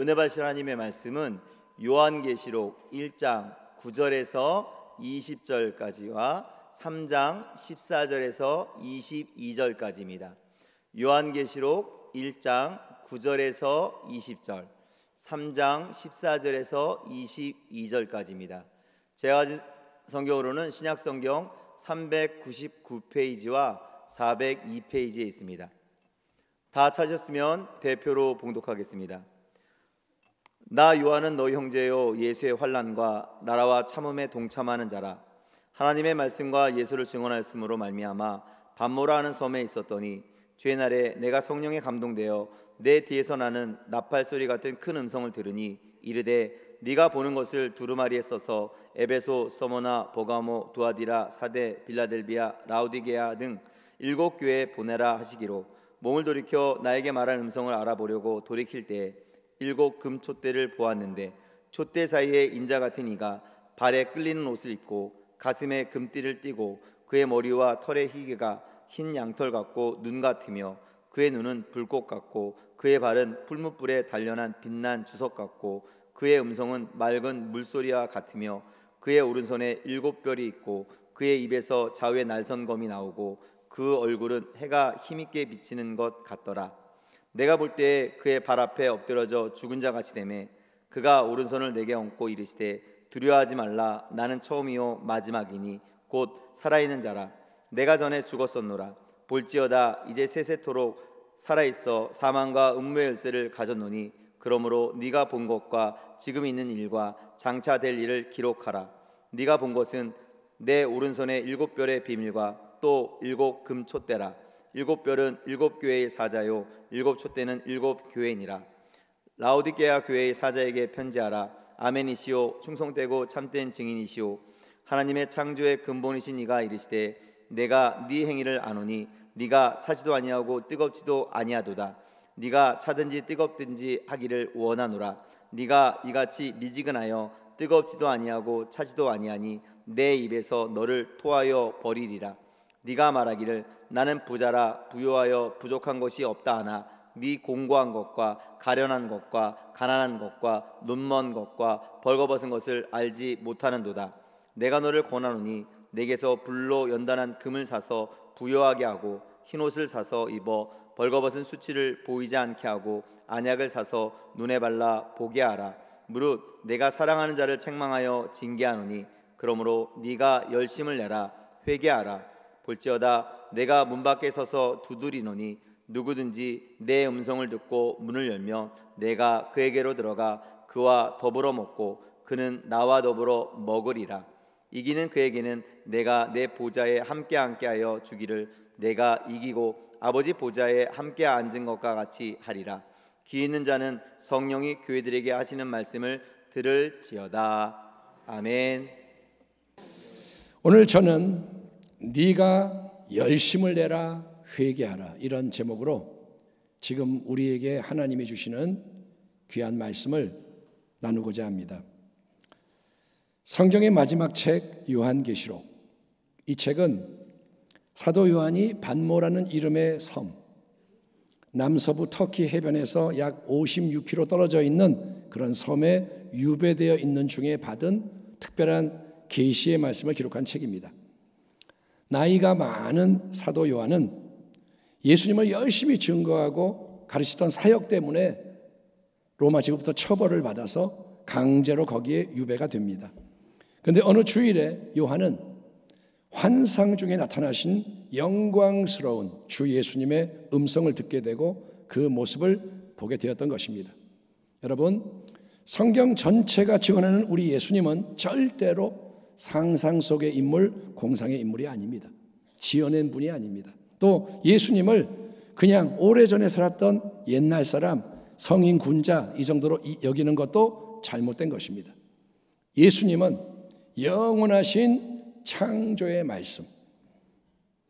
은혜 받으실 하나님의 말씀은 요한계시록 1장 9절에서 20절까지와 3장 14절에서 22절까지입니다. 요한계시록 1장 9절에서 20절, 3장 14절에서 22절까지입니다. 제가 가진 성경으로는 신약성경 399페이지와 402페이지에 있습니다. 다 찾으셨으면 대표로 봉독하겠습니다. 나 요한은 너희 형제요 예수의 환난과 나라와 참음에 동참하는 자라. 하나님의 말씀과 예수를 증언하였으므로 말미암아 반모라 하는 섬에 있었더니 주의 날에 내가 성령에 감동되어 내 뒤에서 나는 나팔 소리 같은 큰 음성을 들으니 이르되 네가 보는 것을 두루마리에 써서 에베소, 서머나, 버가모, 두아디라, 사데, 빌라델비아, 라우디게아 등 7 교회에 보내라 하시기로 몸을 돌이켜 나에게 말한 음성을 알아보려고 돌이킬 때에 7 금촛대를 보았는데 촛대 사이에 인자 같은 이가 발에 끌리는 옷을 입고 가슴에 금띠를 띠고 그의 머리와 털의 희게가 흰 양털 같고 눈 같으며 그의 눈은 불꽃 같고 그의 발은 풀무불에 단련한 빛난 주석 같고 그의 음성은 맑은 물소리와 같으며 그의 오른손에 7 별이 있고 그의 입에서 좌우에 날선검이 나오고 그 얼굴은 해가 힘있게 비치는 것 같더라. 내가 볼 때에 그의 발 앞에 엎드러져 죽은 자 같이 되매 그가 오른손을 내게 얹고 이르시되 두려워하지 말라. 나는 처음이요 마지막이니 곧 살아있는 자라. 내가 전에 죽었었노라. 볼지어다 이제 세세토록 살아있어 사망과 음무의 열쇠를 가졌노니 그러므로 네가 본 것과 지금 있는 일과 장차 될 일을 기록하라. 네가 본 것은 내 오른손에 7 별의 비밀과 또 7 금촛대라. 7 별은 7 교회의 사자요 7 촛대는 7 교회니라. 라오디게아 교회의 사자에게 편지하라. 아멘이시오 충성되고 참된 증인이시오 하나님의 창조의 근본이신 이가 이르시되 내가 네 행위를 아노니 네가 차지도 아니하고 뜨겁지도 아니하도다. 네가 차든지 뜨겁든지 하기를 원하노라. 네가 이같이 미지근하여 뜨겁지도 아니하고 차지도 아니하니 내 입에서 너를 토하여 버리리라. 네가 말하기를 나는 부자라 부요하여 부족한 것이 없다 하나 네 공고한 것과 가련한 것과 가난한 것과 눈먼 것과 벌거벗은 것을 알지 못하는도다. 내가 너를 권하노니 내게서 불로 연단한 금을 사서 부요하게 하고 흰옷을 사서 입어 벌거벗은 수치를 보이지 않게 하고 안약을 사서 눈에 발라 보게 하라. 무릇 내가 사랑하는 자를 책망하여 징계하노니 그러므로 네가 열심을 내라. 회개하라. 볼지어다 내가 문 밖에 서서 두드리노니 누구든지 내 음성을 듣고 문을 열면 내가 그에게로 들어가 그와 더불어 먹고 그는 나와 더불어 먹으리라. 이기는 그에게는 내가 내 보좌에 함께 앉게하여 주기를 내가 이기고 아버지 보좌에 함께 앉은 것과 같이 하리라. 귀 있는 자는 성령이 교회들에게 하시는 말씀을 들을지어다. 아멘. 오늘 저는 네가 열심을 내라 회개하라 이런 제목으로 지금 우리에게 하나님이 주시는 귀한 말씀을 나누고자 합니다. 성경의 마지막 책 요한계시록, 이 책은 사도 요한이 반모라는 이름의 섬, 남서부 터키 해변에서 약 56km 떨어져 있는 그런 섬에 유배되어 있는 중에 받은 특별한 계시의 말씀을 기록한 책입니다. 나이가 많은 사도 요한은 예수님을 열심히 증거하고 가르치던 사역 때문에 로마 제국부터 처벌을 받아서 강제로 거기에 유배가 됩니다. 그런데 어느 주일에 요한은 환상 중에 나타나신 영광스러운 주 예수님의 음성을 듣게 되고 그 모습을 보게 되었던 것입니다. 여러분, 성경 전체가 증언하는 우리 예수님은 절대로 상상 속의 인물, 공상의 인물이 아닙니다. 지어낸 분이 아닙니다. 또 예수님을 그냥 오래전에 살았던 옛날 사람, 성인 군자 이 정도로 여기는 것도 잘못된 것입니다. 예수님은 영원하신 창조의 말씀,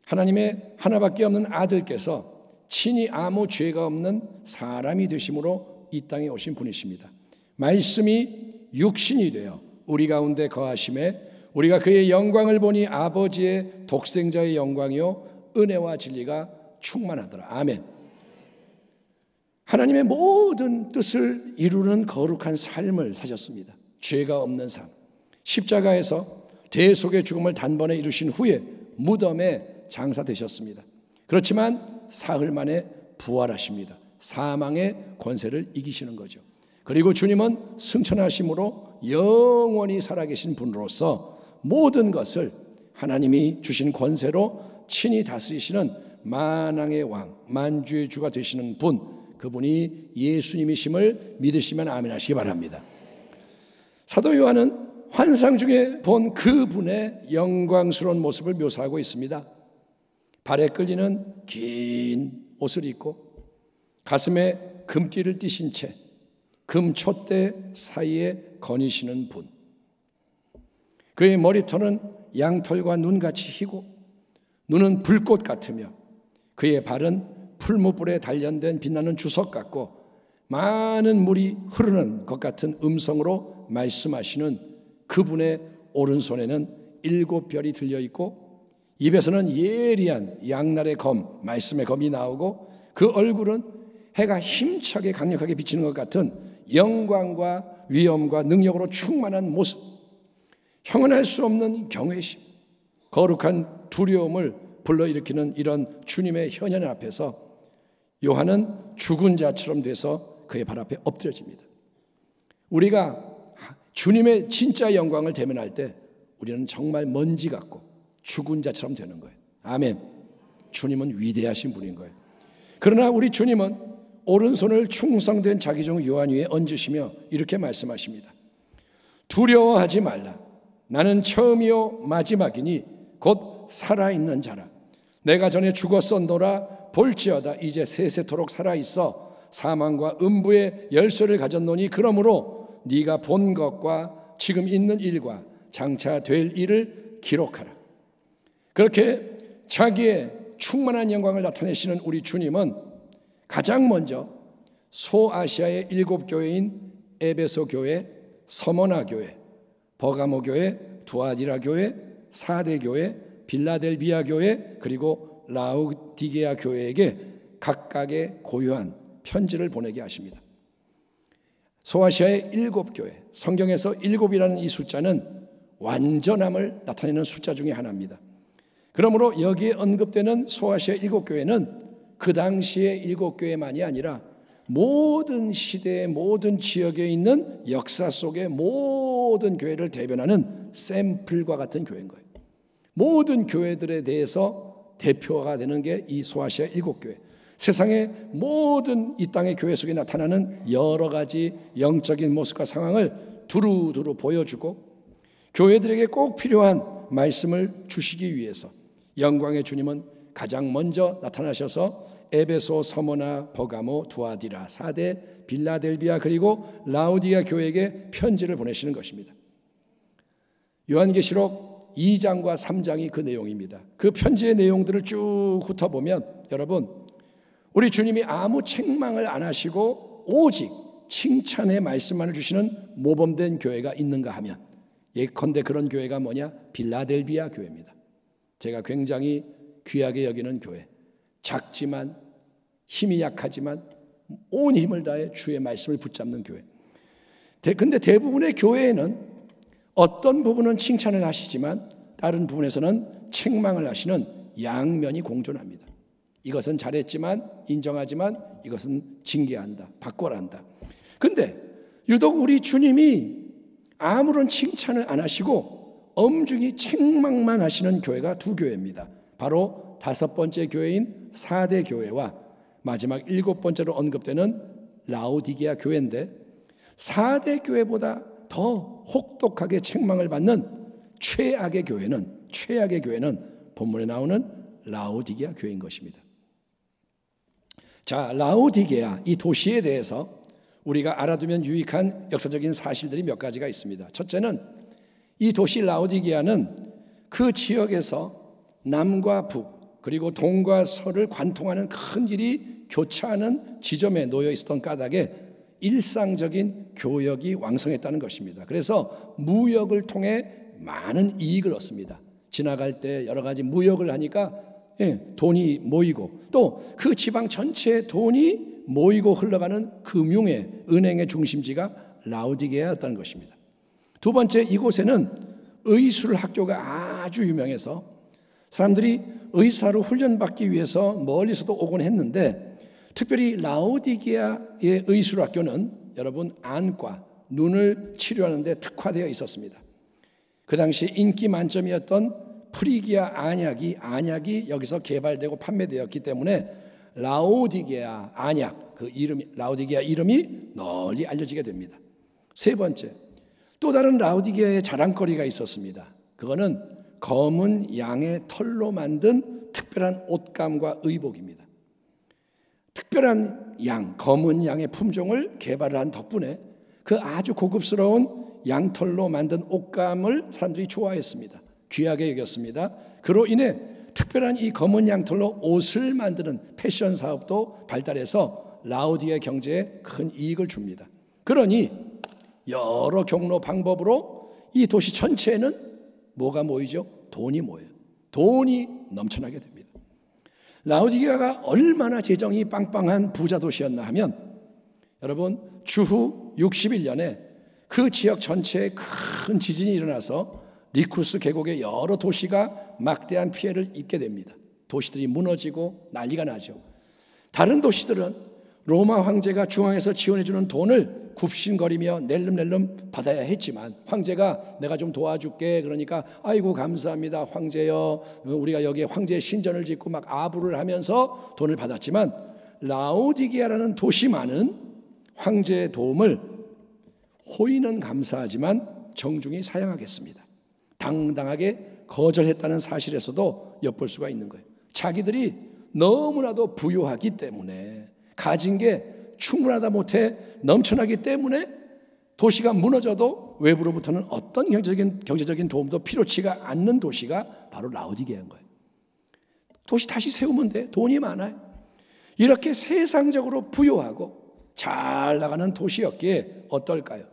하나님의 하나밖에 없는 아들께서 친히 아무 죄가 없는 사람이 되심으로 이 땅에 오신 분이십니다. 말씀이 육신이 되어 우리 가운데 거하심에 우리가 그의 영광을 보니 아버지의 독생자의 영광이요 은혜와 진리가 충만하더라. 아멘. 하나님의 모든 뜻을 이루는 거룩한 삶을 사셨습니다. 죄가 없는 삶. 십자가에서 대속의 죽음을 단번에 이루신 후에 무덤에 장사되셨습니다. 그렇지만 사흘 만에 부활하십니다. 사망의 권세를 이기시는 거죠. 그리고 주님은 승천하심으로 영원히 살아계신 분으로서 모든 것을 하나님이 주신 권세로 친히 다스리시는 만왕의 왕, 만주의 주가 되시는 분, 그분이 예수님이심을 믿으시면 아멘 하시기 바랍니다. 사도 요한은 환상 중에 본 그분의 영광스러운 모습을 묘사하고 있습니다. 발에 끌리는 긴 옷을 입고 가슴에 금띠를 띠신 채 금촛대 사이에 거니시는 분, 그의 머리털은 양털과 눈같이 희고 눈은 불꽃 같으며 그의 발은 풀무불에 단련된 빛나는 주석 같고 많은 물이 흐르는 것 같은 음성으로 말씀하시는 그분의 오른손에는 7별이 들려있고 입에서는 예리한 양날의 검, 말씀의 검이 나오고 그 얼굴은 해가 힘차게 강력하게 비치는 것 같은 영광과 위엄과 능력으로 충만한 모습, 형언할 수 없는 경외심, 거룩한 두려움을 불러일으키는 이런 주님의 현현 앞에서 요한은 죽은 자처럼 돼서 그의 발 앞에 엎드려집니다. 우리가 주님의 진짜 영광을 대면할 때 우리는 정말 먼지 같고 죽은 자처럼 되는 거예요. 아멘. 주님은 위대하신 분인 거예요. 그러나 우리 주님은 오른손을 충성된 자기 종 요한 위에 얹으시며 이렇게 말씀하십니다. 두려워하지 말라. 나는 처음이요 마지막이니 곧 살아있는 자라. 내가 전에 죽었었노라 볼지어다 이제 세세토록 살아있어 사망과 음부의 열쇠를 가졌노니 그러므로 네가 본 것과 지금 있는 일과 장차 될 일을 기록하라. 그렇게 자기의 충만한 영광을 나타내시는 우리 주님은 가장 먼저 소아시아의 7교회인 에베소 교회, 서머나 교회, 버가모 교회, 두아디라 교회, 사대 교회, 빌라델비아 교회, 그리고 라우디게아 교회에게 각각의 고유한 편지를 보내게 하십니다. 소아시아의 7교회, 성경에서 7이라는 이 숫자는 완전함을 나타내는 숫자 중에 하나입니다. 그러므로 여기에 언급되는 소아시아 7교회는 그 당시의 7교회만이 아니라 모든 시대의 모든 지역에 있는 역사 속의 모든 교회를 대변하는 샘플과 같은 교회인 거예요. 모든 교회들에 대해서 대표가 되는 게 이 소아시아 7교회. 세상의 모든 이 땅의 교회 속에 나타나는 여러 가지 영적인 모습과 상황을 두루두루 보여주고 교회들에게 꼭 필요한 말씀을 주시기 위해서 영광의 주님은 가장 먼저 나타나셔서 에베소, 서머나, 버가모, 두아디라, 사대, 빌라델비아 그리고 라우디아 교회에게 편지를 보내시는 것입니다. 요한계시록 2장과 3장이 그 내용입니다. 그 편지의 내용들을 쭉 훑어보면 여러분, 우리 주님이 아무 책망을 안 하시고 오직 칭찬의 말씀만을 주시는 모범된 교회가 있는가 하면 예컨대 그런 교회가 뭐냐? 빌라델비아 교회입니다. 제가 굉장히 귀하게 여기는 교회. 작지만 힘이 약하지만 온 힘을 다해 주의 말씀을 붙잡는 교회. 근데 대부분의 교회에는 어떤 부분은 칭찬을 하시지만 다른 부분에서는 책망을 하시는 양면이 공존합니다. 이것은 잘했지만 인정하지만 이것은 징계한다, 바꿔란다. 근데 유독 우리 주님이 아무런 칭찬을 안 하시고 엄중히 책망만 하시는 교회가 두 교회입니다. 바로 5번째 교회인 사대 교회와 마지막 7번째로 언급되는 라우디게아 교회인데 사대 교회보다 더 혹독하게 책망을 받는 최악의 교회는 본문에 나오는 라우디게아 교회인 것입니다. 자, 라우디게아 이 도시에 대해서 우리가 알아두면 유익한 역사적인 사실들이 몇 가지가 있습니다. 첫째는 이 도시 라우디게아는 그 지역에서 남과 북 그리고 동과 서를 관통하는 큰 길이 교차하는 지점에 놓여 있었던 까닭에 일상적인 교역이 왕성했다는 것입니다. 그래서 무역을 통해 많은 이익을 얻습니다. 지나갈 때 여러 가지 무역을 하니까 돈이 모이고 또 그 지방 전체에 돈이 모이고 흘러가는 금융의 은행의 중심지가 라오디게아였다는 것입니다. 두 번째, 이곳에는 의술 학교가 아주 유명해서 사람들이 의사로 훈련받기 위해서 멀리서도 오곤 했는데, 특별히 라오디게아의 의술 학교는 여러분 안과, 눈을 치료하는 데 특화되어 있었습니다. 그 당시 인기 만점이었던 프리기아 안약이 여기서 개발되고 판매되었기 때문에 라오디게아 안약, 그 이름이, 라오디게아 이름이 널리 알려지게 됩니다. 세 번째, 또 다른 라오디게아의 자랑거리가 있었습니다. 그거는 검은 양의 털로 만든 특별한 옷감과 의복입니다. 특별한 양, 검은 양의 품종을 개발한 덕분에 그 아주 고급스러운 양털로 만든 옷감을 사람들이 좋아했습니다. 귀하게 여겼습니다. 그로 인해 특별한 이 검은 양털로 옷을 만드는 패션 사업도 발달해서 라오디게아 경제에 큰 이익을 줍니다. 그러니 여러 경로 방법으로 이 도시 전체에는 뭐가 모이죠? 돈이 모여요. 돈이 넘쳐나게 됩니다. 라오디게아가 얼마나 재정이 빵빵한 부자 도시였나 하면, 여러분, 주후 61년에 그 지역 전체에 큰 지진이 일어나서 리쿠스 계곡의 여러 도시가 막대한 피해를 입게 됩니다. 도시들이 무너지고 난리가 나죠. 다른 도시들은 로마 황제가 중앙에서 지원해주는 돈을 굽신거리며 낼름낼름 받아야 했지만, 황제가 내가 좀 도와줄게 그러니까 아이고 감사합니다 황제여, 우리가 여기에 황제의 신전을 짓고 막 아부를 하면서 돈을 받았지만, 라오디게아라는 도시만은 황제의 도움을 호의는 감사하지만 정중히 사양하겠습니다. 당당하게 거절했다는 사실에서도 엿볼 수가 있는 거예요. 자기들이 너무나도 부유하기 때문에, 가진 게 충분하다 못해 넘쳐나기 때문에 도시가 무너져도 외부로부터는 어떤 경제적인 도움도 필요치가 않는 도시가 바로 라오디게아인 거예요. 도시 다시 세우면 돼. 돈이 많아요. 이렇게 세상적으로 부유하고 잘 나가는 도시였기에 어떨까요?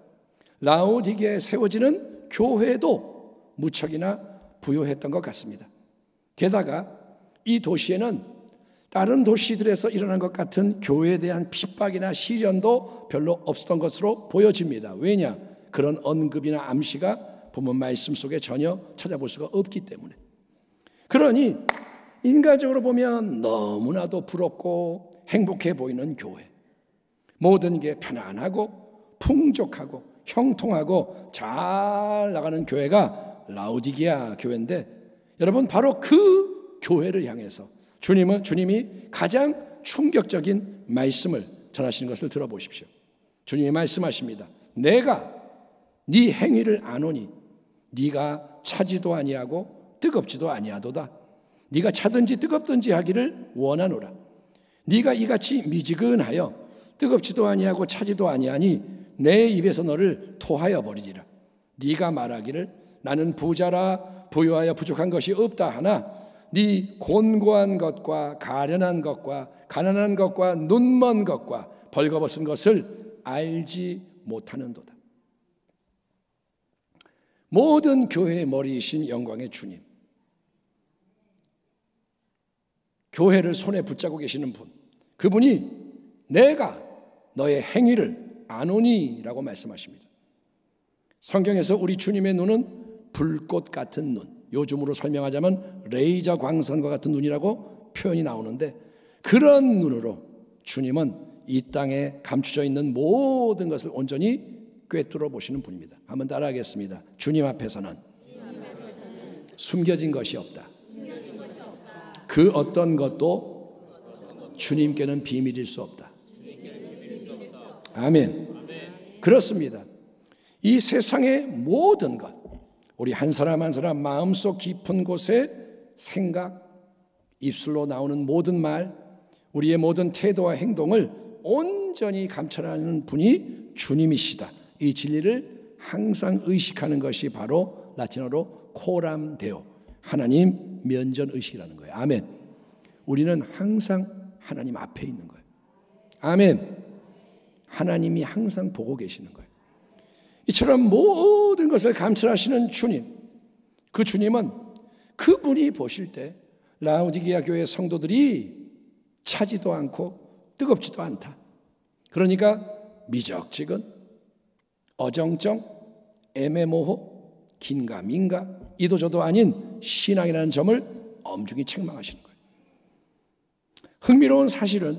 라오디게아에 세워지는 교회도 무척이나 부유했던 것 같습니다. 게다가 이 도시에는 다른 도시들에서 일어난 것 같은 교회에 대한 핍박이나 시련도 별로 없었던 것으로 보여집니다. 왜냐? 그런 언급이나 암시가 본문 말씀 속에 전혀 찾아볼 수가 없기 때문에. 그러니 인간적으로 보면 너무나도 부럽고 행복해 보이는 교회, 모든 게 편안하고 풍족하고 형통하고 잘 나가는 교회가 라오디게아 교회인데, 여러분 바로 그 교회를 향해서 주님이 가장 충격적인 말씀을 전하시는 것을 들어보십시오. 주님이 말씀하십니다. 내가 네 행위를 아노니 네가 차지도 아니하고 뜨겁지도 아니하도다. 네가 차든지 뜨겁든지 하기를 원하노라. 네가 이같이 미지근하여 뜨겁지도 아니하고 차지도 아니하니 내 입에서 너를 토하여 버리리라. 네가 말하기를 나는 부자라 부유하여 부족한 것이 없다 하나 네 곤고한 것과 가련한 것과 가난한 것과 눈먼 것과 벌거벗은 것을 알지 못하는도다. 모든 교회의 머리이신 영광의 주님, 교회를 손에 붙잡고 계시는 분, 그분이 내가 너의 행위를 아노니라고 말씀하십니다. 성경에서 우리 주님의 눈은 불꽃 같은 눈, 요즘으로 설명하자면 레이저 광선과 같은 눈이라고 표현이 나오는데, 그런 눈으로 주님은 이 땅에 감추져 있는 모든 것을 온전히 꿰뚫어 보시는 분입니다. 한번 따라하겠습니다. 주님 앞에서는 숨겨진 것이 없다. 그 어떤 것도 주님께는 비밀일 수 없다. 아멘. 그렇습니다. 이 세상의 모든 것, 우리 한 사람 한 사람 마음속 깊은 곳에 생각, 입술로 나오는 모든 말, 우리의 모든 태도와 행동을 온전히 감찰하는 분이 주님이시다. 이 진리를 항상 의식하는 것이 바로 라틴어로 코람 데오, 하나님 면전 의식이라는 거예요. 아멘. 우리는 항상 하나님 앞에 있는 거예요. 아멘. 하나님이 항상 보고 계시는 거예요. 이처럼 모든 것을 감찰하시는 주님, 그 주님은 그분이 보실 때 라오디게아 교회 성도들이 차지도 않고 뜨겁지도 않다, 그러니까 미적지근, 어정쩡, 애매모호, 긴가민가, 이도저도 아닌 신앙이라는 점을 엄중히 책망하시는 거예요. 흥미로운 사실은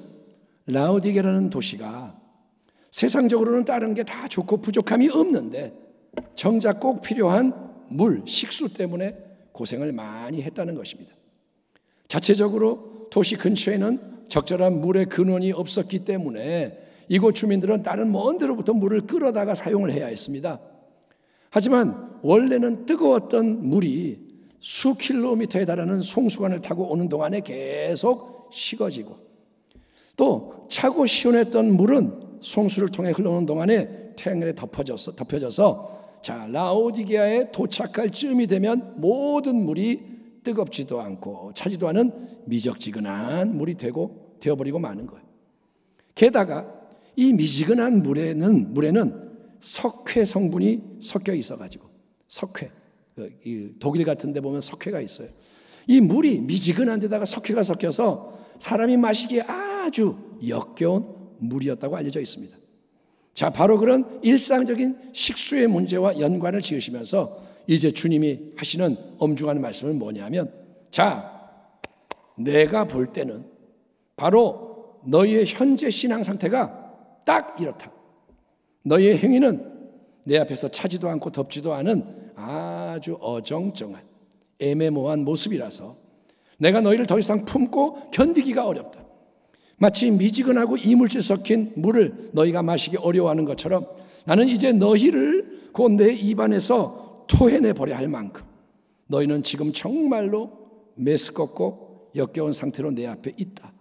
라오디게라는 도시가 세상적으로는 다른 게 다 좋고 부족함이 없는데 정작 꼭 필요한 물, 식수 때문에 고생을 많이 했다는 것입니다. 자체적으로 도시 근처에는 적절한 물의 근원이 없었기 때문에 이곳 주민들은 다른 먼 데로부터 물을 끌어다가 사용을 해야 했습니다. 하지만 원래는 뜨거웠던 물이 수 킬로미터에 달하는 송수관을 타고 오는 동안에 계속 식어지고, 또 차고 시원했던 물은 송수를 통해 흘러오는 동안에 태양열에 덮여져서 자, 라오디게아에 도착할 즈음이 되면 모든 물이 뜨겁지도 않고 차지도 않은 미적지근한 물이 되어버리고 마는 거예요. 게다가 이 미지근한 물에는 석회 성분이 섞여 있어가지고, 석회, 독일 같은 데 보면 석회가 있어요. 이 물이 미지근한 데다가 석회가 섞여서 사람이 마시기에 아주 역겨운 물이었다고 알려져 있습니다. 자, 바로 그런 일상적인 식수의 문제와 연관을 지으시면서 이제 주님이 하시는 엄중한 말씀은 뭐냐면, 자, 내가 볼 때는 바로 너희의 현재 신앙 상태가 딱 이렇다. 너희의 행위는 내 앞에서 차지도 않고 덥지도 않은 아주 어정쩡한 애매모호한 모습이라서 내가 너희를 더 이상 품고 견디기가 어렵다. 마치 미지근하고 이물질 섞인 물을 너희가 마시기 어려워하는 것처럼 나는 이제 너희를 곧 내 입안에서 토해내 버려야 할 만큼 너희는 지금 정말로 메스껍고 역겨운 상태로 내 앞에 있다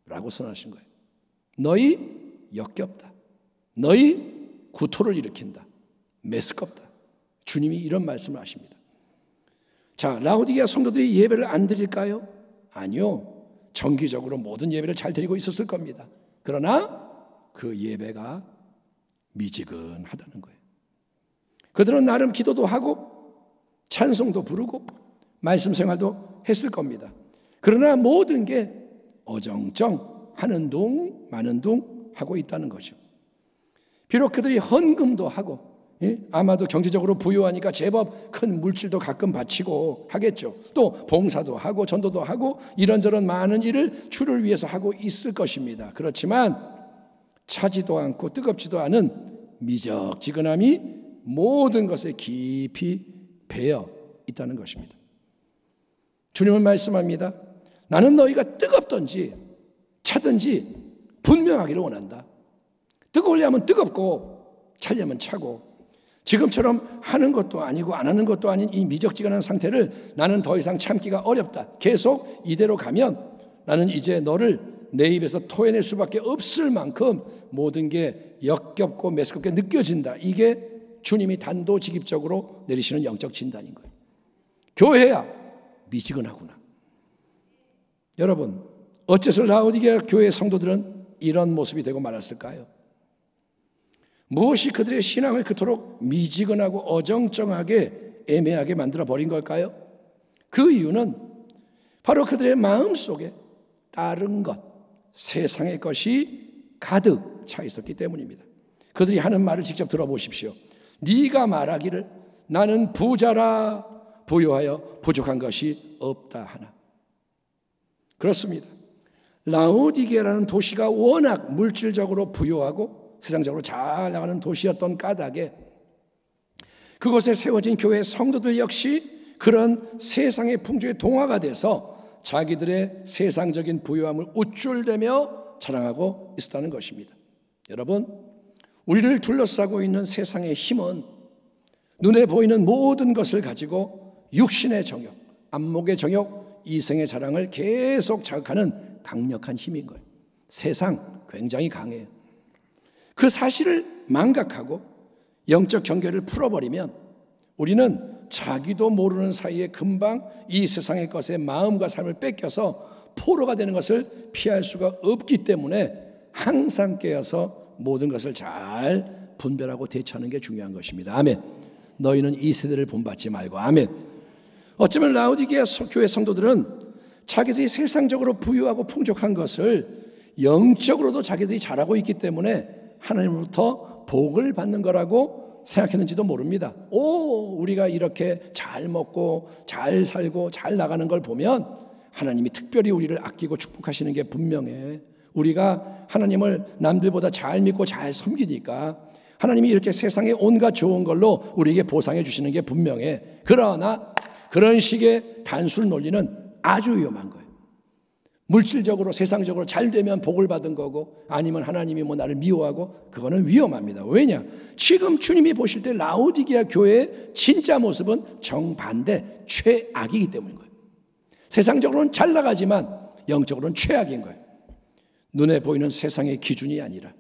라고 선언하신 거예요. 너희 역겹다. 너희 구토를 일으킨다. 메스껍다. 주님이 이런 말씀을 하십니다. 자, 라오디게아 성도들이 예배를 안 드릴까요? 아니요. 정기적으로 모든 예배를 잘 드리고 있었을 겁니다. 그러나 그 예배가 미지근하다는 거예요. 그들은 나름 기도도 하고 찬송도 부르고 말씀 생활도 했을 겁니다. 그러나 모든 게 어정쩡 하는 둥 마는 둥 하고 있다는 거죠. 비록 그들이 헌금도 하고 아마도 경제적으로 부유하니까 제법 큰 물질도 가끔 바치고 하겠죠. 또 봉사도 하고 전도도 하고 이런저런 많은 일을 주를 위해서 하고 있을 것입니다. 그렇지만 차지도 않고 뜨겁지도 않은 미적지근함이 모든 것에 깊이 배어 있다는 것입니다. 주님은 말씀합니다. 나는 너희가 뜨겁든지 차든지 분명하기를 원한다. 뜨거우려면 뜨겁고 차려면 차고, 지금처럼 하는 것도 아니고 안 하는 것도 아닌 이 미적지근한 상태를 나는 더 이상 참기가 어렵다. 계속 이대로 가면 나는 이제 너를 내 입에서 토해낼 수밖에 없을 만큼 모든 게 역겹고 메스껍게 느껴진다. 이게 주님이 단도직입적으로 내리시는 영적 진단인 거예요. 교회야 미지근하구나. 여러분, 어째서 라오디게아 교회 성도들은 이런 모습이 되고 말았을까요? 무엇이 그들의 신앙을 그토록 미지근하고 어정쩡하게 애매하게 만들어 버린 걸까요? 그 이유는 바로 그들의 마음속에 다른 것, 세상의 것이 가득 차 있었기 때문입니다. 그들이 하는 말을 직접 들어보십시오. 네가 말하기를 나는 부자라 부유하여 부족한 것이 없다 하나. 그렇습니다. 라오디게라는 도시가 워낙 물질적으로 부유하고 세상적으로 잘 나가는 도시였던 까닭에 그곳에 세워진 교회 성도들 역시 그런 세상의 풍조에 동화가 돼서 자기들의 세상적인 부유함을 우쭐대며 자랑하고 있었다는 것입니다. 여러분, 우리를 둘러싸고 있는 세상의 힘은 눈에 보이는 모든 것을 가지고 육신의 정욕, 안목의 정욕, 이생의 자랑을 계속 자극하는 강력한 힘인 거예요. 세상 굉장히 강해요. 그 사실을 망각하고 영적 경계를 풀어버리면 우리는 자기도 모르는 사이에 금방 이 세상의 것에 마음과 삶을 뺏겨서 포로가 되는 것을 피할 수가 없기 때문에 항상 깨어서 모든 것을 잘 분별하고 대처하는 게 중요한 것입니다. 아멘. 너희는 이 세대를 본받지 말고. 아멘. 어쩌면 라오디게아 교회 성도들은 자기들이 세상적으로 부유하고 풍족한 것을 영적으로도 자기들이 잘하고 있기 때문에 하나님으로부터 복을 받는 거라고 생각했는지도 모릅니다. 우리가 이렇게 잘 먹고 잘 살고 잘 나가는 걸 보면 하나님이 특별히 우리를 아끼고 축복하시는 게 분명해. 우리가 하나님을 남들보다 잘 믿고 잘 섬기니까 하나님이 이렇게 세상의 온갖 좋은 걸로 우리에게 보상해 주시는 게 분명해. 그러나 그런 식의 단술 논리는 아주 위험한 거예요. 물질적으로 세상적으로 잘 되면 복을 받은 거고 아니면 하나님이 뭐 나를 미워하고, 그거는 위험합니다. 왜냐? 지금 주님이 보실 때 라오디게아 교회의 진짜 모습은 정반대 최악이기 때문인 거예요. 세상적으로는 잘 나가지만 영적으로는 최악인 거예요. 눈에 보이는 세상의 기준이 아니라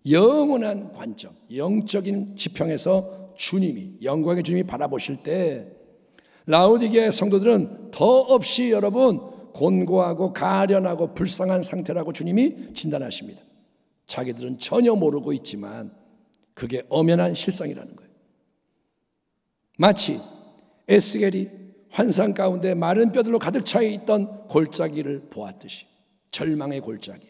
영원한 관점, 영적인 지평에서 주님이, 영광의 주님이 바라보실 때 라오디게아 성도들은 더없이 여러분 곤고하고 가련하고 불쌍한 상태라고 주님이 진단하십니다. 자기들은 전혀 모르고 있지만 그게 엄연한 실상이라는 거예요. 마치 에스겔이 환상 가운데 마른 뼈들로 가득 차 있던 골짜기를 보았듯이, 절망의 골짜기.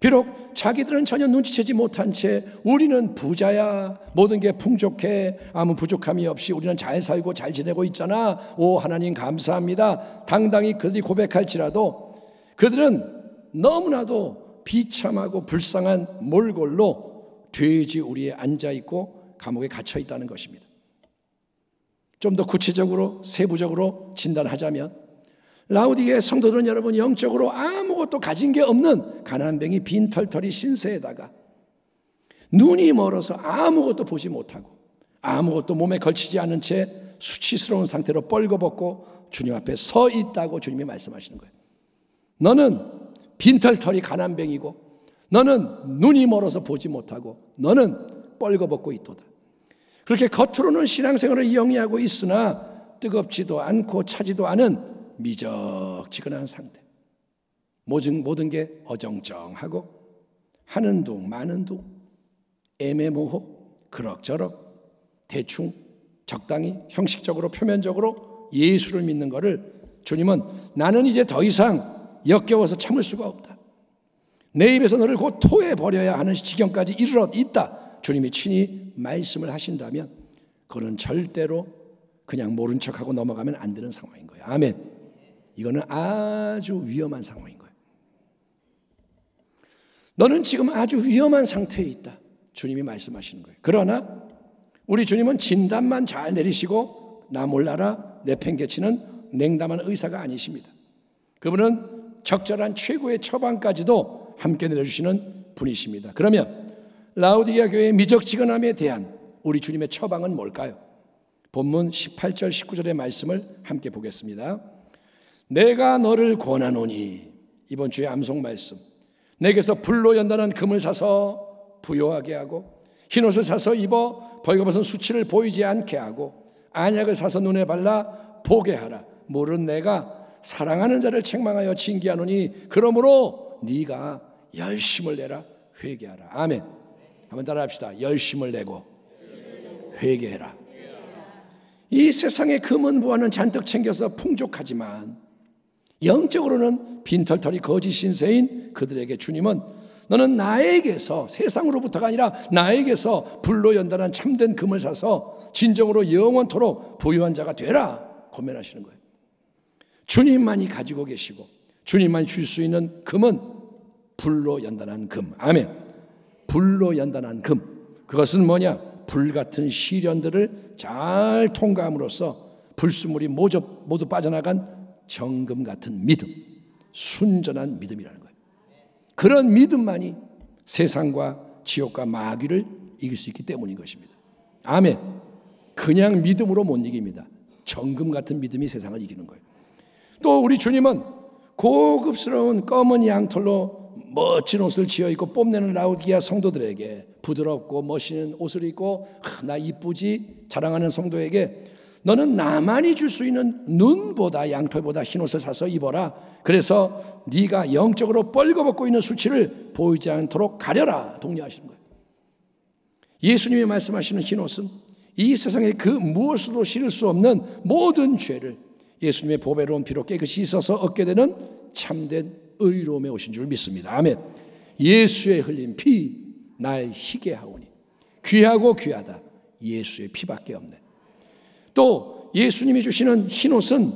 비록 자기들은 전혀 눈치채지 못한 채 우리는 부자야, 모든 게 풍족해, 아무 부족함이 없이 우리는 잘 살고 잘 지내고 있잖아, 오 하나님 감사합니다, 당당히 그들이 고백할지라도 그들은 너무나도 비참하고 불쌍한 몰골로 돼지 우리에 앉아있고 감옥에 갇혀있다는 것입니다. 좀 더 구체적으로 세부적으로 진단하자면 라오디게아 성도들은 여러분 영적으로 아무것도 가진 게 없는 가난뱅이 빈털터리 신세에다가 눈이 멀어서 아무것도 보지 못하고 아무것도 몸에 걸치지 않은 채 수치스러운 상태로 뻘거벗고 주님 앞에 서 있다고 주님이 말씀하시는 거예요. 너는 빈털터리 가난뱅이고 너는 눈이 멀어서 보지 못하고 너는 뻘거벗고 있도다. 그렇게 겉으로는 신앙생활을 영위하고 있으나 뜨겁지도 않고 차지도 않은 미적지근한 상태. 모든 게 어정쩡하고 하는 둥 마는 둥, 애매모호, 그럭저럭 대충 적당히 형식적으로 표면적으로 예수를 믿는 것을 주님은 나는 이제 더 이상 역겨워서 참을 수가 없다, 내 입에서 너를 곧 토해버려야 하는 지경까지 이르러 있다, 주님이 친히 말씀을 하신다면 그건 절대로 그냥 모른 척하고 넘어가면 안 되는 상황인 거예요. 아멘. 이거는 아주 위험한 상황인 거예요. 너는 지금 아주 위험한 상태에 있다, 주님이 말씀하시는 거예요. 그러나 우리 주님은 진단만 잘 내리시고 나 몰라라 내팽개치는 냉담한 의사가 아니십니다. 그분은 적절한 최고의 처방까지도 함께 내려주시는 분이십니다. 그러면 라오디게아 교회의 미적지근함에 대한 우리 주님의 처방은 뭘까요? 본문 18절 19절의 말씀을 함께 보겠습니다. 내가 너를 권하노니, 이번 주의 암송 말씀, 내게서 불로 연단한 금을 사서 부요하게 하고 흰옷을 사서 입어 벌거벗은 수치를 보이지 않게 하고 안약을 사서 눈에 발라 보게 하라. 물은 내가 사랑하는 자를 책망하여 징계하노니 그러므로 네가 열심을 내라 회개하라. 아멘. 한번 따라합시다. 열심을 내고 회개해라. 이 세상의 금은 보화는 잔뜩 챙겨서 풍족하지만 영적으로는 빈털터리 거짓 신세인 그들에게 주님은 너는 나에게서, 세상으로부터가 아니라 나에게서 불로 연단한 참된 금을 사서 진정으로 영원토록 부유한 자가 되라 권면하시는 거예요. 주님만이 가지고 계시고 주님만이 줄 수 있는 금은 불로 연단한 금. 아멘. 불로 연단한 금, 그것은 뭐냐? 불같은 시련들을 잘 통과함으로써 불순물이 모두 빠져나간 정금 같은 믿음, 순전한 믿음이라는 거예요. 그런 믿음만이 세상과 지옥과 마귀를 이길 수 있기 때문인 것입니다. 아멘. 그냥 믿음으로 못 이깁니다. 정금 같은 믿음이 세상을 이기는 거예요. 또 우리 주님은 고급스러운 검은 양털로 멋진 옷을 지어입고 뽐내는 라오디게아 성도들에게, 부드럽고 멋있는 옷을 입고 나 이쁘지 자랑하는 성도에게 너는 나만이 줄 수 있는 눈보다 양털보다 흰옷을 사서 입어라. 그래서 네가 영적으로 뻘거벗고 있는 수치를 보이지 않도록 가려라 독려하시는 거예요. 예수님이 말씀하시는 흰옷은 이 세상에 그 무엇으로 실을 수 없는 모든 죄를 예수님의 보배로운 피로 깨끗이 씻어서 얻게 되는 참된 의로움에 오신 줄 믿습니다. 아멘. 예수의 흘린 피, 날 희게 하오니 귀하고 귀하다 예수의 피밖에 없네. 또 예수님이 주시는 흰옷은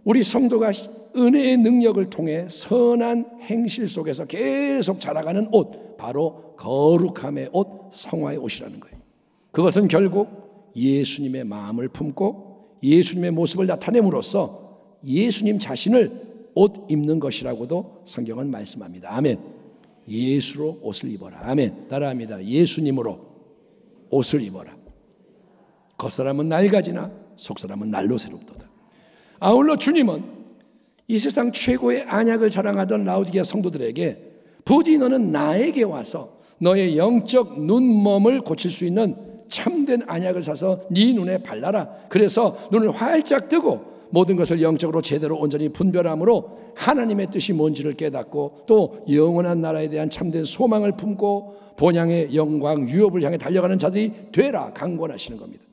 우리 성도가 은혜의 능력을 통해 선한 행실 속에서 계속 자라가는 옷, 바로 거룩함의 옷, 성화의 옷이라는 거예요. 그것은 결국 예수님의 마음을 품고 예수님의 모습을 나타냄으로써 예수님 자신을 옷 입는 것이라고도 성경은 말씀합니다. 아멘. 예수로 옷을 입어라. 아멘. 따라합니다. 예수님으로 옷을 입어라. 겉사람은 낡아지나 속사람은 날로 새롭도다. 아울러 주님은 이 세상 최고의 안약을 자랑하던 라오디게아 성도들에게 부디 너는 나에게 와서 너의 영적 눈멈을 고칠 수 있는 참된 안약을 사서 네 눈에 발라라. 그래서 눈을 활짝 뜨고 모든 것을 영적으로 제대로 온전히 분별함으로 하나님의 뜻이 뭔지를 깨닫고 또 영원한 나라에 대한 참된 소망을 품고 본향의 영광 유업을 향해 달려가는 자들이 되라 강권하시는 겁니다.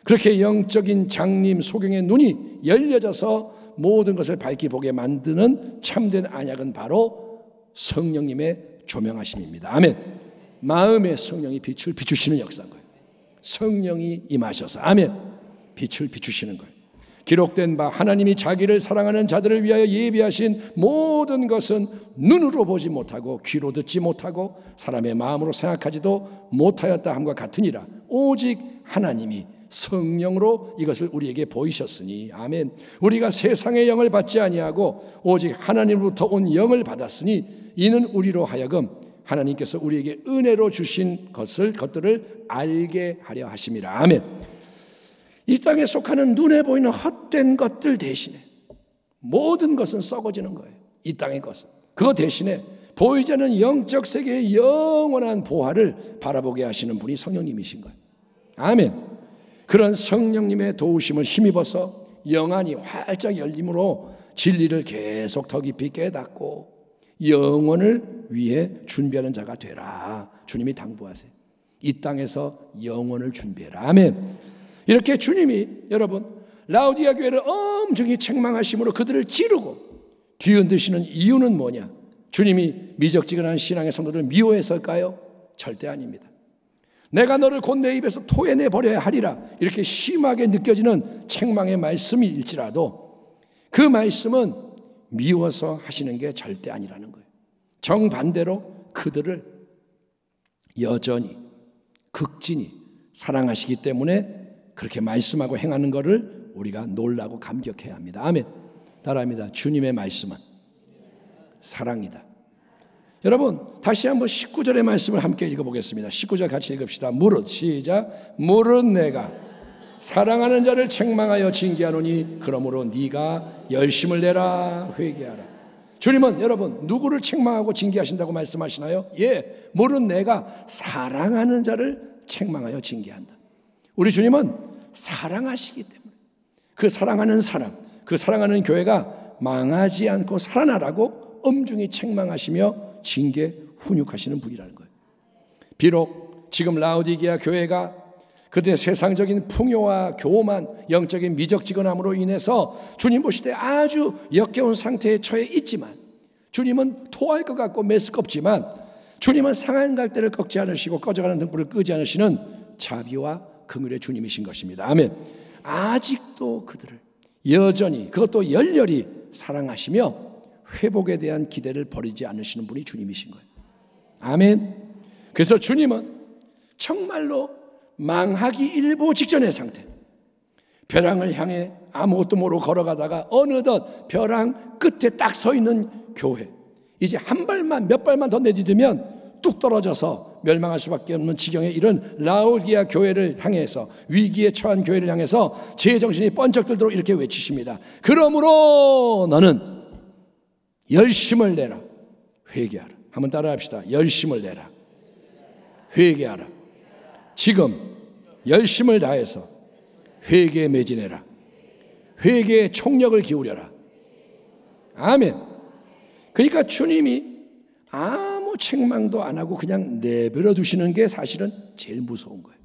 그렇게 영적인 장님 소경의 눈이 열려져서 모든 것을 밝히 보게 만드는 참된 안약은 바로 성령님의 조명하심입니다. 아멘. 마음의 성령이 빛을 비추시는 역사인 거예요. 성령이 임하셔서 아멘. 빛을 비추시는 거예요. 기록된 바 하나님이 자기를 사랑하는 자들을 위하여 예비하신 모든 것은 눈으로 보지 못하고 귀로 듣지 못하고 사람의 마음으로 생각하지도 못하였다 함과 같으니라. 오직 하나님이 성령으로 이것을 우리에게 보이셨으니 아멘. 우리가 세상의 영을 받지 아니하고 오직 하나님으로부터 온 영을 받았으니 이는 우리로 하여금 하나님께서 우리에게 은혜로 주신 것들을 알게 하려 하심이라. 아멘. 이 땅에 속하는 눈에 보이는 헛된 것들 대신에 모든 것은 썩어지는 거예요. 이 땅의 것은. 그거 대신에 보이지 않는 영적 세계의 영원한 보화를 바라보게 하시는 분이 성령님이신 거예요. 아멘. 그런 성령님의 도우심을 힘입어서 영안이 활짝 열림으로 진리를 계속 더 깊이 깨닫고 영원을 위해 준비하는 자가 되라. 주님이 당부하세요. 이 땅에서 영원을 준비해라. 아멘. 이렇게 주님이 여러분 라오디게아 교회를 엄중히 책망하심으로 그들을 찌르고 뒤흔드시는 이유는 뭐냐? 주님이 미적지근한 신앙의 성도들을 미워해서일까요? 절대 아닙니다. 내가 너를 곧 내 입에서 토해내 버려야 하리라 이렇게 심하게 느껴지는 책망의 말씀일지라도 그 말씀은 미워서 하시는 게 절대 아니라는 거예요. 정반대로 그들을 여전히 극진히 사랑하시기 때문에 그렇게 말씀하고 행하는 것을 우리가 놀라고 감격해야 합니다. 아멘. 따라합니다. 주님의 말씀은 사랑이다. 여러분 다시 한번 19절의 말씀을 함께 읽어보겠습니다. 19절 같이 읽읍시다. 무릇 시작. 무릇 내가 사랑하는 자를 책망하여 징계하노니 그러므로 네가 열심을 내라 회개하라. 주님은 여러분 누구를 책망하고 징계하신다고 말씀하시나요? 예, 무릇 내가 사랑하는 자를 책망하여 징계한다. 우리 주님은 사랑하시기 때문에 그 사랑하는 사람, 그 사랑하는 교회가 망하지 않고 살아나라고 엄중히 책망하시며 징계 훈육하시는 분이라는 거예요. 비록 지금 라오디게아 교회가 그들의 세상적인 풍요와 교만, 영적인 미적지근함으로 인해서 주님 보실 때 아주 역겨운 상태에 처해 있지만 주님은 토할 것 같고 메스껍지만 주님은 상한 갈대를 꺾지 않으시고 꺼져가는 등불을 끄지 않으시는 자비와 긍휼의 주님이신 것입니다. 아멘. 아직도 그들을 여전히 그것도 열렬히 사랑하시며 회복에 대한 기대를 버리지 않으시는 분이 주님이신 거예요. 아멘. 그래서 주님은 정말로 망하기 일보 직전의 상태, 벼랑을 향해 아무것도 모르고 걸어가다가 어느덧 벼랑 끝에 딱 서 있는 교회, 이제 한 발만 몇 발만 더 내디디면 뚝 떨어져서 멸망할 수밖에 없는 지경에 이른 라오디게아 교회를 향해서, 위기에 처한 교회를 향해서 제 정신이 번쩍 들도록 이렇게 외치십니다. 그러므로 너는 열심을 내라 회개하라. 한번 따라합시다. 열심을 내라 회개하라. 지금 열심을 다해서 회개에 매진해라. 회개에 총력을 기울여라. 아멘. 그러니까 주님이 아무 책망도 안 하고 그냥 내버려 두시는 게 사실은 제일 무서운 거예요.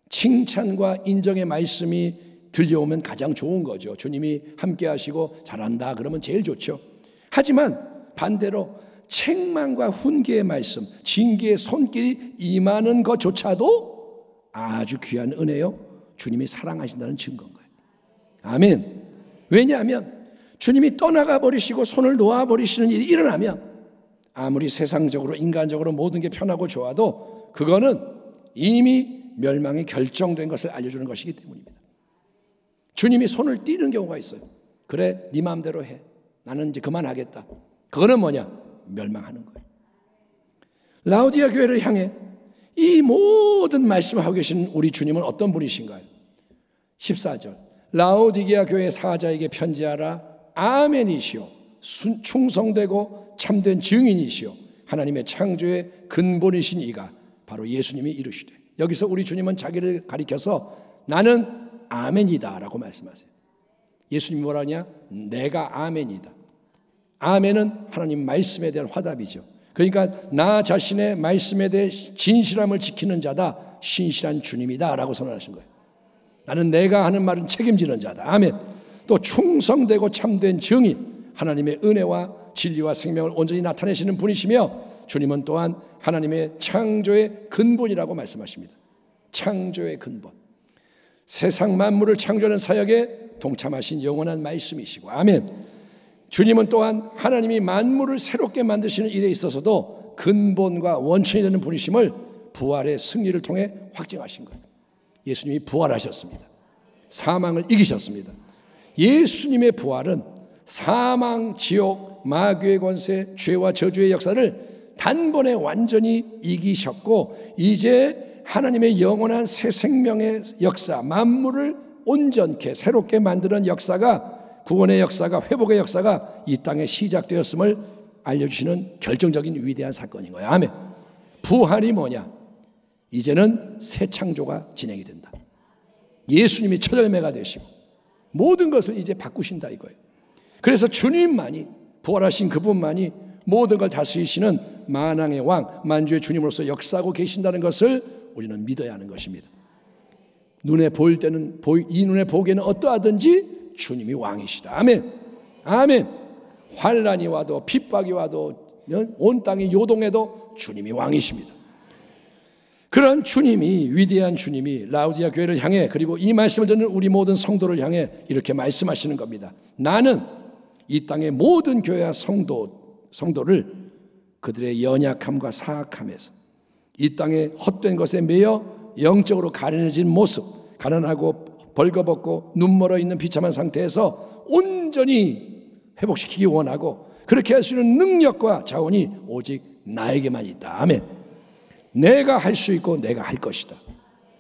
칭찬과 인정의 말씀이 들려오면 가장 좋은 거죠. 주님이 함께 하시고 잘한다 그러면 제일 좋죠. 하지만 반대로 책망과 훈계의 말씀, 징계의 손길이 임하는 것조차도 아주 귀한 은혜요, 주님이 사랑하신다는 증거인 거예요. 아멘. 왜냐하면 주님이 떠나가 버리시고 손을 놓아 버리시는 일이 일어나면 아무리 세상적으로 인간적으로 모든 게 편하고 좋아도 그거는 이미 멸망이 결정된 것을 알려주는 것이기 때문입니다. 주님이 손을 띄는 경우가 있어요. 그래, 네 마음대로 해. 나는 이제 그만하겠다. 그거는 뭐냐? 멸망하는 거예요. 라오디아 교회를 향해 이 모든 말씀을 하고 계신 우리 주님은 어떤 분이신가요? 14절 라오디게아 교회 사자에게 편지하라. 아멘이시오, 충성되고 참된 증인이시오, 하나님의 창조의 근본이신 이가 바로 예수님이 이르시되, 여기서 우리 주님은 자기를 가리켜서 나는 아멘이다 라고 말씀하세요. 예수님이 뭐라 하냐? 내가 아멘이다. 아멘은 하나님 말씀에 대한 화답이죠. 그러니까 나 자신의 말씀에 대해 진실함을 지키는 자다, 신실한 주님이다 라고 선언하신 거예요. 나는 내가 하는 말은 책임지는 자다. 아멘. 또 충성되고 참된 증인, 하나님의 은혜와 진리와 생명을 온전히 나타내시는 분이시며, 주님은 또한 하나님의 창조의 근본이라고 말씀하십니다. 창조의 근본, 세상 만물을 창조하는 사역에 동참하신 영원한 말씀이시고, 아멘. 주님은 또한 하나님이 만물을 새롭게 만드시는 일에 있어서도 근본과 원천이 되는 분이심을 부활의 승리를 통해 확증하신 거예요. 예수님이 부활하셨습니다. 사망을 이기셨습니다. 예수님의 부활은 사망, 지옥, 마귀의 권세, 죄와 저주의 역사를 단번에 완전히 이기셨고, 이제 하나님의 영원한 새 생명의 역사, 만물을 온전케 새롭게 만드는 역사가, 구원의 역사가, 회복의 역사가 이 땅에 시작되었음을 알려주시는 결정적인 위대한 사건인 거예요. 아멘. 부활이 뭐냐? 이제는 새 창조가 진행이 된다. 예수님이 첫 열매가 되시고 모든 것을 이제 바꾸신다 이거예요. 그래서 주님만이, 부활하신 그분만이 모든 걸 다스리시는 만왕의 왕, 만주의 주님으로서 역사하고 계신다는 것을 우리는 믿어야 하는 것입니다. 눈에 보일 때는 이 눈에 보기에는 어떠하든지 주님이 왕이시다. 아멘. 아멘. 환난이 와도 핍박이 와도 온 땅이 요동해도 주님이 왕이십니다. 그런 주님이, 위대한 주님이 라오디아 교회를 향해, 그리고 이 말씀을 듣는 우리 모든 성도를 향해 이렇게 말씀하시는 겁니다. 나는 이 땅의 모든 교회와 성도를 그들의 연약함과 사악함에서, 이 땅의 헛된 것에 매여 영적으로 가련해진 모습, 가난하고 벌거벗고 눈멀어 있는 비참한 상태에서 온전히 회복시키기 원하고, 그렇게 할 수 있는 능력과 자원이 오직 나에게만 있다. 아멘. 내가 할 수 있고 내가 할 것이다.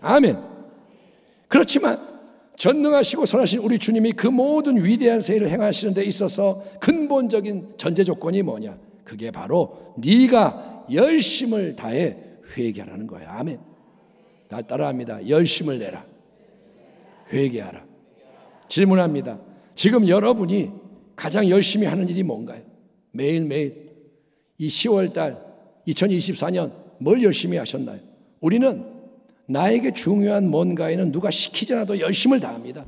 아멘. 그렇지만 전능하시고 선하신 우리 주님이 그 모든 위대한 세일을 행하시는 데 있어서 근본적인 전제 조건이 뭐냐? 그게 바로 네가 열심을 다해 회개하라는 거야. 아멘. 다 따라합니다. 열심을 내라. 회개하라. 질문합니다. 지금 여러분이 가장 열심히 하는 일이 뭔가요? 매일매일 이 10월달 2024년 뭘 열심히 하셨나요? 우리는 나에게 중요한 뭔가에는 누가 시키지 않아도 열심을 다합니다.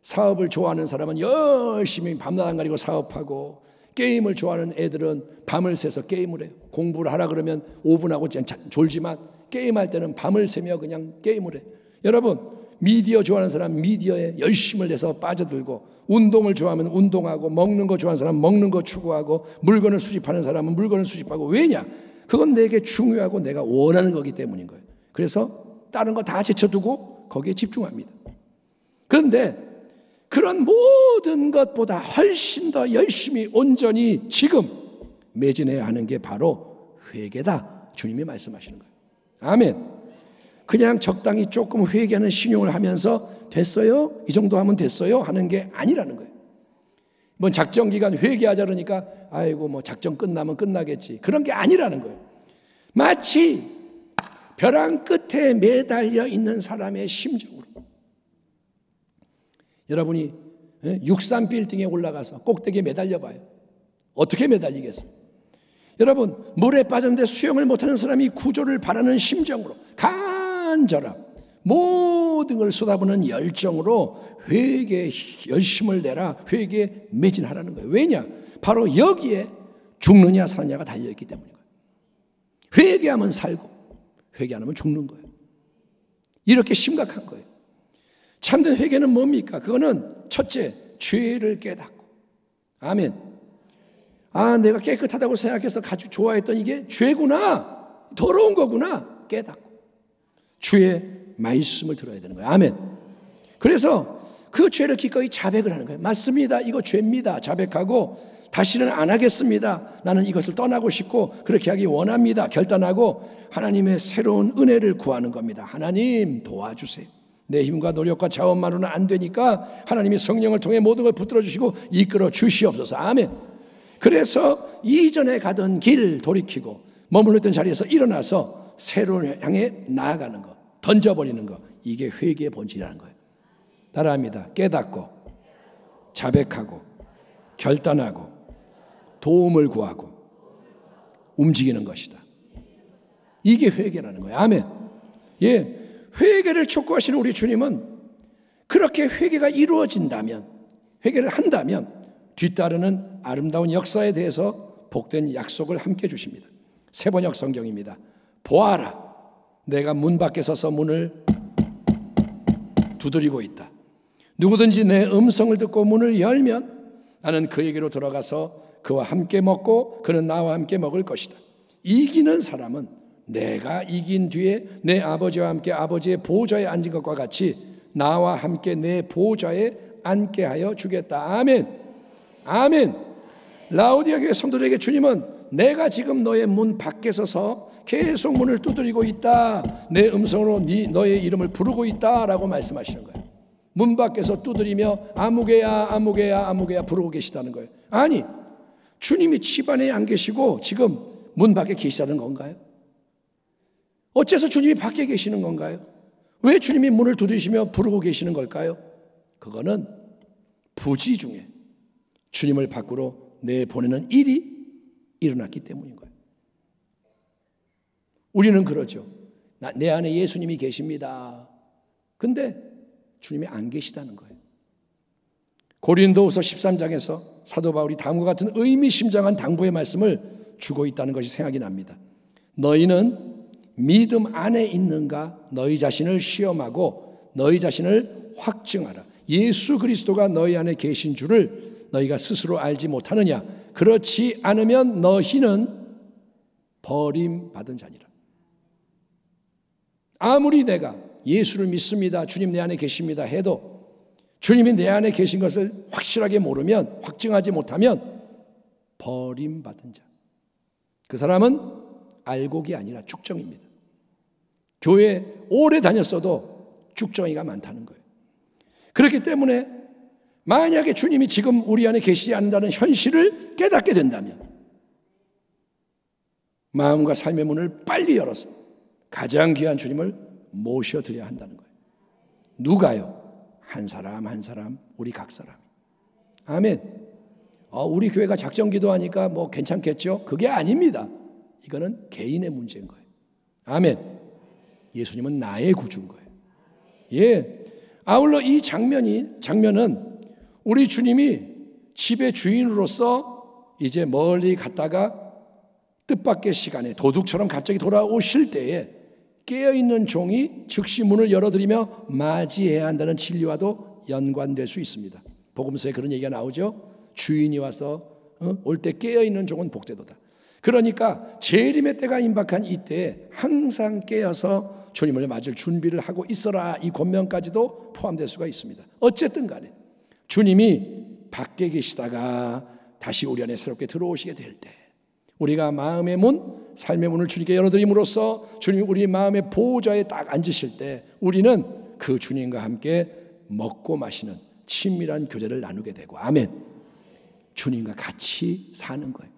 사업을 좋아하는 사람은 열심히 밤낮 안 가리고 사업하고, 게임을 좋아하는 애들은 밤을 새서 게임을 해요. 공부를 하라 그러면 5분하고 졸지만 게임할 때는 밤을 새며 그냥 게임을 해요. 여러분, 미디어 좋아하는 사람 미디어에 열심을 내서 빠져들고, 운동을 좋아하면 운동하고, 먹는 거 좋아하는 사람 먹는 거 추구하고, 물건을 수집하는 사람은 물건을 수집하고. 왜냐? 그건 내게 중요하고 내가 원하는 거기 때문인 거예요. 그래서 다른 거 다 제쳐두고 거기에 집중합니다. 그런데 그런 모든 것보다 훨씬 더 열심히 온전히 지금 매진해야 하는 게 바로 회개다, 주님이 말씀하시는 거예요. 아멘. 그냥 적당히 조금 회개하는 신용을 하면서 됐어요? 이 정도 하면 됐어요? 하는 게 아니라는 거예요. 뭐 작전 기간 회개하자 그러니까 아이고 뭐 작전 끝나면 끝나겠지, 그런 게 아니라는 거예요. 마치 벼랑 끝에 매달려 있는 사람의 심정으로, 여러분이 63빌딩에 올라가서 꼭대기에 매달려 봐요. 어떻게 매달리겠어요? 여러분, 물에 빠졌는데 수영을 못하는 사람이 구조를 바라는 심정으로, 간절함, 모든 걸 쏟아부는 열정으로 회개에 열심을 내라, 회개에 매진하라는 거예요. 왜냐? 바로 여기에 죽느냐 사느냐가 달려있기 때문인 거예요. 회개하면 살고 회개 안 하면 죽는 거예요. 이렇게 심각한 거예요. 참된 회개는 뭡니까? 그거는 첫째, 죄를 깨닫고. 아멘. 아, 내가 깨끗하다고 생각해서 가지고 좋아했던 이게 죄구나, 더러운 거구나 깨닫고 주의 말씀을 들어야 되는 거예요. 아멘. 그래서 그 죄를 기꺼이 자백을 하는 거예요. 맞습니다, 이거 죄입니다. 자백하고 다시는 안 하겠습니다. 나는 이것을 떠나고 싶고 그렇게 하기 원합니다. 결단하고 하나님의 새로운 은혜를 구하는 겁니다. 하나님 도와주세요. 내 힘과 노력과 자원만으로는 안 되니까 하나님이 성령을 통해 모든 걸 붙들어 주시고 이끌어 주시옵소서. 아멘. 그래서 이전에 가던 길 돌이키고 머물러 있던 자리에서 일어나서 새로운 향해 나아가는 거, 던져버리는 거, 이게 회개의 본질이라는 거예요. 따라합니다. 깨닫고 자백하고 결단하고 도움을 구하고 움직이는 것이다. 이게 회개라는 거예요. 아멘. 예, 회개를 촉구하시는 우리 주님은 그렇게 회개가 이루어진다면, 회개를 한다면 뒤따르는 아름다운 역사에 대해서 복된 약속을 함께 주십니다. 세번역 성경입니다. 보아라, 내가 문 밖에 서서 문을 두드리고 있다. 누구든지 내 음성을 듣고 문을 열면 나는 그에게로 들어가서 그와 함께 먹고 그는 나와 함께 먹을 것이다. 이기는 사람은 내가 이긴 뒤에 내 아버지와 함께 아버지의 보좌에 앉은 것과 같이 나와 함께 내 보좌에 앉게 하여 주겠다. 아멘. 아멘. 라오디아 교회 성도들에게 주님은 내가 지금 너의 문 밖에 서서 계속 문을 두드리고 있다. 내 음성으로 너의 이름을 부르고 있다라고 말씀하시는 거예요. 문 밖에서 두드리며 아무개야 아무개야 아무개야 부르고 계시다는 거예요. 아니, 주님이 집 안에 안 계시고 지금 문 밖에 계시다는 건가요? 어째서 주님이 밖에 계시는 건가요? 왜 주님이 문을 두드리시며 부르고 계시는 걸까요? 그거는 부지 중에 주님을 밖으로 내보내는 일이 일어났기 때문인 거예요. 우리는 그러죠. 내 안에 예수님이 계십니다. 근데 주님이 안 계시다는 거예요. 고린도후서 13장에서 사도 바울이 다음과 같은 의미심장한 당부의 말씀을 주고 있다는 것이 생각이 납니다. 너희는 믿음 안에 있는가 너희 자신을 시험하고 너희 자신을 확증하라. 예수 그리스도가 너희 안에 계신 줄을 너희가 스스로 알지 못하느냐? 그렇지 않으면 너희는 버림받은 자니라. 아무리 내가 예수를 믿습니다, 주님 내 안에 계십니다 해도 주님이 내 안에 계신 것을 확실하게 모르면, 확증하지 못하면 버림받은 자. 그 사람은 알곡이 아니라 쭉정입니다. 교회 오래 다녔어도 쭉정이가 많다는 거예요. 그렇기 때문에 만약에 주님이 지금 우리 안에 계시지 않는다는 현실을 깨닫게 된다면 마음과 삶의 문을 빨리 열어서 가장 귀한 주님을 모셔드려야 한다는 거예요. 누가요? 한 사람 한 사람, 우리 각 사람. 아멘. 우리 교회가 작정 기도하니까 뭐 괜찮겠죠? 그게 아닙니다. 이거는 개인의 문제인 거예요. 아멘. 예수님은 나의 구주인 거예요. 예. 아울러 이 장면은 우리 주님이 집의 주인으로서 이제 멀리 갔다가 뜻밖의 시간에 도둑처럼 갑자기 돌아오실 때에 깨어있는 종이 즉시 문을 열어드리며 맞이해야 한다는 진리와도 연관될 수 있습니다. 복음서에 그런 얘기가 나오죠. 주인이 와서 올 때 깨어있는 종은 복되도다. 그러니까 재림의 때가 임박한 이때에 항상 깨어서 주님을 맞을 준비를 하고 있어라, 이 권면까지도 포함될 수가 있습니다. 어쨌든 간에 주님이 밖에 계시다가 다시 우리 안에 새롭게 들어오시게 될 때 우리가 마음의 문, 삶의 문을 주님께 열어드림으로써 주님이 우리 마음의 보호자에 딱 앉으실 때 우리는 그 주님과 함께 먹고 마시는 친밀한 교제를 나누게 되고, 아멘. 주님과 같이 사는 거예요.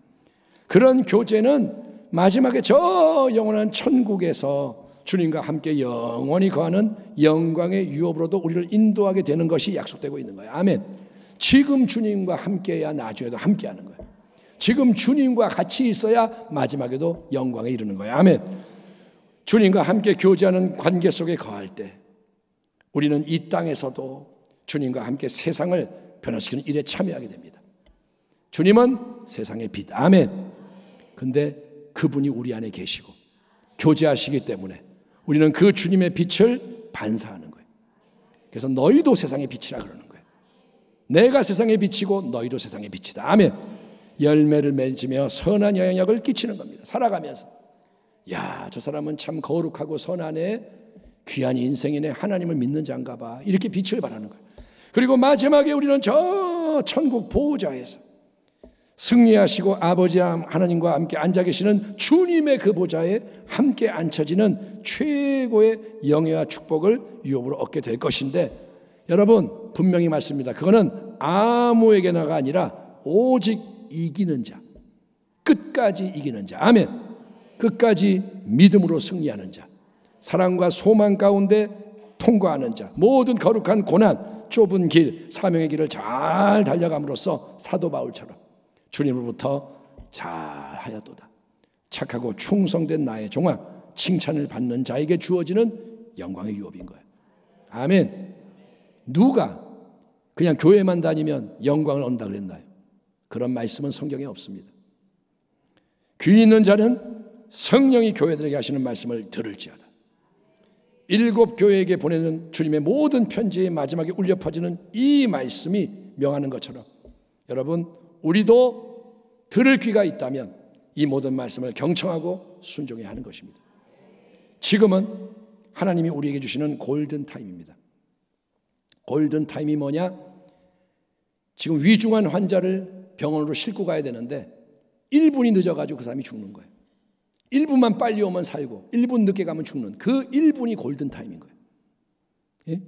그런 교제는 마지막에 저 영원한 천국에서 주님과 함께 영원히 거하는 영광의 유업으로도 우리를 인도하게 되는 것이 약속되고 있는 거예요. 아멘. 지금 주님과 함께해야 나중에도 함께하는 거예요. 지금 주님과 같이 있어야 마지막에도 영광에 이르는 거예요. 아멘. 주님과 함께 교제하는 관계 속에 거할 때 우리는 이 땅에서도 주님과 함께 세상을 변화시키는 일에 참여하게 됩니다. 주님은 세상의 빛. 아멘. 근데 그분이 우리 안에 계시고 교제하시기 때문에 우리는 그 주님의 빛을 반사하는 거예요. 그래서 너희도 세상의 빛이라 그러는 거예요. 내가 세상의 빛이고 너희도 세상의 빛이다. 아멘. 열매를 맺으며 선한 영향력을 끼치는 겁니다. 살아가면서 야, 저 사람은 참 거룩하고 선하네, 귀한 인생이네, 하나님을 믿는 자인가 봐, 이렇게 빛을 발하는 거예요. 그리고 마지막에 우리는 저 천국 보좌에서 승리하시고 아버지 하나님과 함께 앉아 계시는 주님의 그 보좌에 함께 앉혀지는 최고의 영예와 축복을 유업으로 얻게 될 것인데, 여러분 분명히 말씀입니다. 그거는 아무에게나가 아니라 오직 이기는 자, 끝까지 이기는 자, 아멘. 끝까지 믿음으로 승리하는 자, 사랑과 소망 가운데 통과하는 자, 모든 거룩한 고난, 좁은 길, 사명의 길을 잘 달려감으로써 사도 바울처럼 주님으로부터 잘하였도다, 착하고 충성된 나의 종아, 칭찬을 받는 자에게 주어지는 영광의 유업인 거예요. 아멘. 누가 그냥 교회만 다니면 영광을 얻는다 그랬나요? 그런 말씀은 성경에 없습니다. 귀 있는 자는 성령이 교회들에게 하시는 말씀을 들을지어다. 7 교회에게 보내는 주님의 모든 편지의 마지막에 울려 퍼지는 이 말씀이 명하는 것처럼, 여러분 우리도 들을 귀가 있다면 이 모든 말씀을 경청하고 순종해야 하는 것입니다. 지금은 하나님이 우리에게 주시는 골든타임입니다. 골든타임이 뭐냐? 지금 위중한 환자를 병원으로 싣고 가야 되는데 1분이 늦어가지고 그 사람이 죽는 거예요. 1분만 빨리 오면 살고 1분 늦게 가면 죽는 그 1분이 골든타임인 거예요. 예?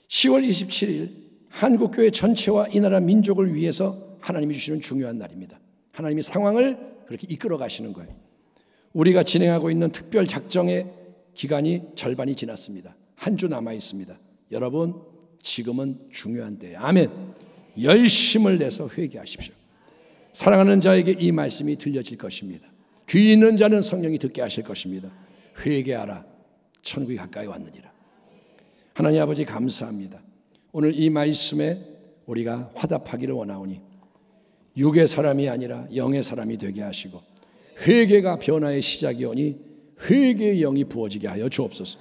10월 27일 한국교회 전체와 이 나라 민족을 위해서 하나님이 주시는 중요한 날입니다. 하나님이 상황을 그렇게 이끌어 가시는 거예요. 우리가 진행하고 있는 특별 작정의 기간이 절반이 지났습니다. 한 주 남아 있습니다. 여러분 지금은 중요한 때예요. 아멘. 열심을 내서 회개하십시오. 사랑하는 자에게 이 말씀이 들려질 것입니다. 귀 있는 자는 성령이 듣게 하실 것입니다. 회개하라, 천국이 가까이 왔느니라. 하나님 아버지 감사합니다. 오늘 이 말씀에 우리가 화답하기를 원하오니 육의 사람이 아니라 영의 사람이 되게 하시고, 회개가 변화의 시작이오니 회개의 영이 부어지게 하여 주옵소서.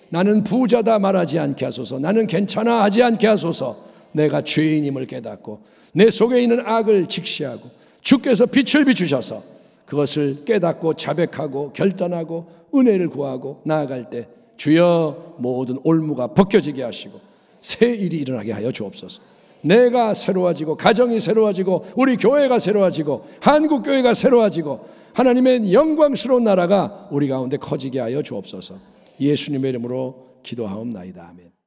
나는 부자다 말하지 않게 하소서. 나는 괜찮아 하지 않게 하소서. 내가 죄인임을 깨닫고 내 속에 있는 악을 직시하고 주께서 빛을 비추셔서 그것을 깨닫고 자백하고 결단하고 은혜를 구하고 나아갈 때 주여 모든 올무가 벗겨지게 하시고 새 일이 일어나게 하여 주옵소서. 내가 새로워지고 가정이 새로워지고 우리 교회가 새로워지고 한국교회가 새로워지고 하나님의 영광스러운 나라가 우리 가운데 커지게 하여 주옵소서. 예수님의 이름으로 기도하옵나이다. 아멘.